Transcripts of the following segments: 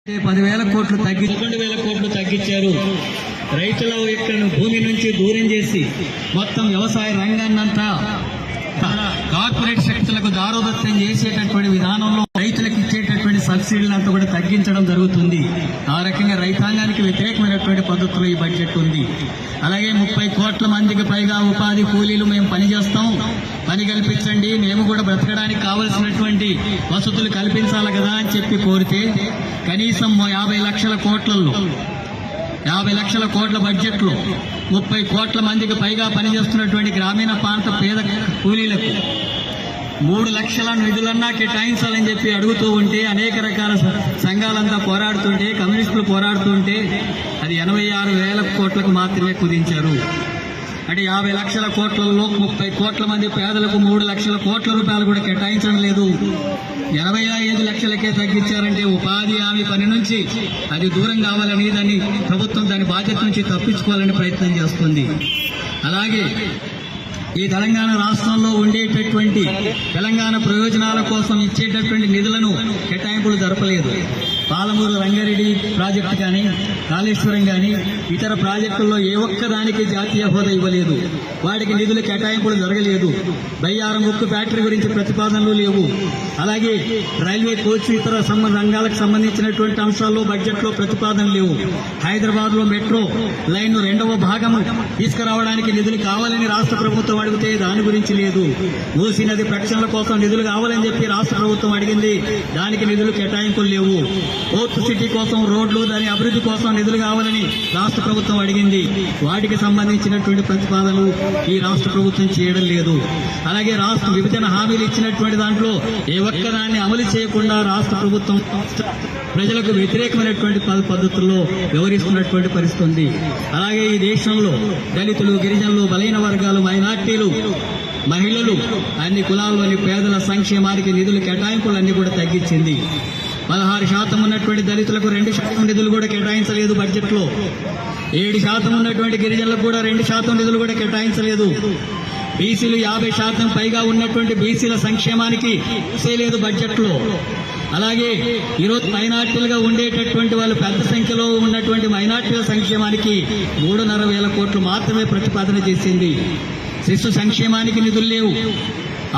10,000 కోట్లు 11,000 కోట్లు తగ్గించారు. రైతుల ఇక్కడ భూమి నుంచి దూరం చేసి మొత్తం వ్యవసాయ రంగాన్నంతా కార్పొరేట్ శక్తులకు దారోదత్తం చేసేటటువంటి విధానంలో రైతులకు ఇచ్చేటటువంటి సబ్సిడీలంతా కూడా తగ్గించడం జరుగుతుంది. ఆ రకంగా రైతాంగానికి వ్యతిరేకమైనటువంటి పద్ధతిలో ఈ బడ్జెట్ ఉంది. అలాగే 30 కోట్ల మందికి పైగా ఉపాధి కూలీలు మేము పనిచేస్తాం, పని కల్పించండి, మేము కూడా బ్రతకడానికి కావలసినటువంటి వసతులు కల్పించాలి కదా అని చెప్పి కోరితే కనీసం 50 లక్షల కోట్లలో 50 లక్షల కోట్ల బడ్జెట్లో 30 కోట్ల మందికి పైగా పనిచేస్తున్నటువంటి గ్రామీణ ప్రాంత పేద కూలీలకు 3 లక్షల నిధులన్నా కేటాయించాలని చెప్పి అడుగుతూ ఉంటే అనేక రకాల సంఘాలంతా పోరాడుతుంటే, కమ్యూనిస్టులు పోరాడుతుంటే అది 86,000 కోట్లకు మాత్రమే కుదించారు. అంటే 50 లక్షల కోట్లలో 30 కోట్ల మంది పేదలకు 3 లక్షల కోట్ల రూపాయలు కూడా కేటాయించడం లేదు. 85 లక్షలకే తగ్గించారంటే ఉపాధి హామీ పని నుంచి అది దూరం కావాలని ప్రభుత్వం దాని బాధ్యత నుంచి తప్పించుకోవాలని ప్రయత్నం చేస్తుంది. అలాగే ఈ తెలంగాణ రాష్ట్రంలో ఉండేటటువంటి తెలంగాణ ప్రయోజనాల కోసం ఇచ్చేటటువంటి నిధులను కేటాయింపులు జరపలేదు. పాలమూరు రంగారెడ్డి ప్రాజెక్టు కానీ, కాళేశ్వరం కానీ, ఇతర ప్రాజెక్టుల్లో ఏ ఒక్కదానికి జాతీయ హోదా ఇవ్వలేదు. వాటికి నిధులు కేటాయింపులు జరగలేదు. బయ్యారం ఉక్కు ఫ్యాక్టరీ గురించి ప్రతిపాదనలు లేవు. అలాగే రైల్వే కోచ్ ఇతర రంగాలకు సంబంధించినటువంటి అంశాల్లో బడ్జెట్లో ప్రతిపాదనలు లేవు. హైదరాబాద్ లో మెట్రో లైన్ 2వ భాగం తీసుకురావడానికి నిధులు కావాలని రాష్ట్ర ప్రభుత్వం అడిగితే దాని గురించి లేదు. మూసీ నది ప్రక్షాళన కోసం నిధులు కావాలని చెప్పి రాష్ట్ర ప్రభుత్వం అడిగింది, దానికి నిధులు కేటాయింపులు లేవు. పోర్ట్ సిటీ కోసం రోడ్లు, దాని అభివృద్ధి కోసం నిధులు కావాలని రాష్ట్ర ప్రభుత్వం అడిగింది, వాటికి సంబంధించినటువంటి ప్రతిపాదనలు ఈ రాష్ట్ర ప్రభుత్వం చేయడం లేదు. అలాగే రాష్ట్ర విభజన హామీలు ఇచ్చినటువంటి దాంట్లో ఏ ఒక్కదాన్ని అమలు చేయకుండా రాష్ట్ర ప్రభుత్వం ప్రజలకు వ్యతిరేకమైనటువంటి పద్ధతుల్లో వ్యవహరిస్తున్నటువంటి పరిస్థితి ఉంది. అలాగే ఈ దేశంలో దళితులు, గిరిజనులు, బలహీన వర్గాలు, మైనార్టీలు, మహిళలు, అన్ని కులాల్లోని పేదల సంక్షేమానికి నిధుల కేటాయింపులన్నీ కూడా తగ్గించింది. 16% ఉన్నటువంటి దళితులకు 2% నిధులు కూడా కేటాయించలేదు బడ్జెట్లో. 7% ఉన్నటువంటి గిరిజనులకు కూడా 2% నిధులు కూడా కేటాయించలేదు. బీసీలు 50% పైగా ఉన్నటువంటి బీసీల సంక్షేమానికి చేయలేదు బడ్జెట్లో. అలాగే ఈరోజు మైనార్టీలుగా ఉండేటటువంటి వాళ్ళు పెద్ద సంఖ్యలో ఉన్నటువంటి మైనార్టీల సంక్షేమానికి 3,500 కోట్లు మాత్రమే ప్రతిపాదన చేసింది. శిశు సంక్షేమానికి నిధులు లేవు.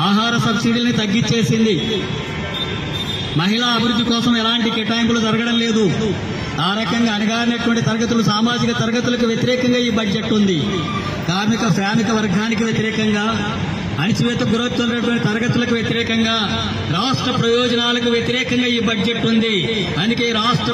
ఆహార సబ్సిడీని తగ్గించేసింది. మహిళా అభివృద్ధి కోసం ఎలాంటి కేటాయింపులు జరగడం లేదు. ఆ రకంగా అణగారినటువంటి తరగతులు, సామాజిక తరగతులకు వ్యతిరేకంగా ఈ బడ్జెట్ ఉంది. కార్మిక శ్రామిక వర్గానికి వ్యతిరేకంగా, అణచివేతకు గురవుతున్నటువంటి తరగతులకు వ్యతిరేకంగా, రాష్ట్ర ప్రయోజనాలకు వ్యతిరేకంగా ఈ బడ్జెట్ ఉంది. అందుకే రాష్ట్ర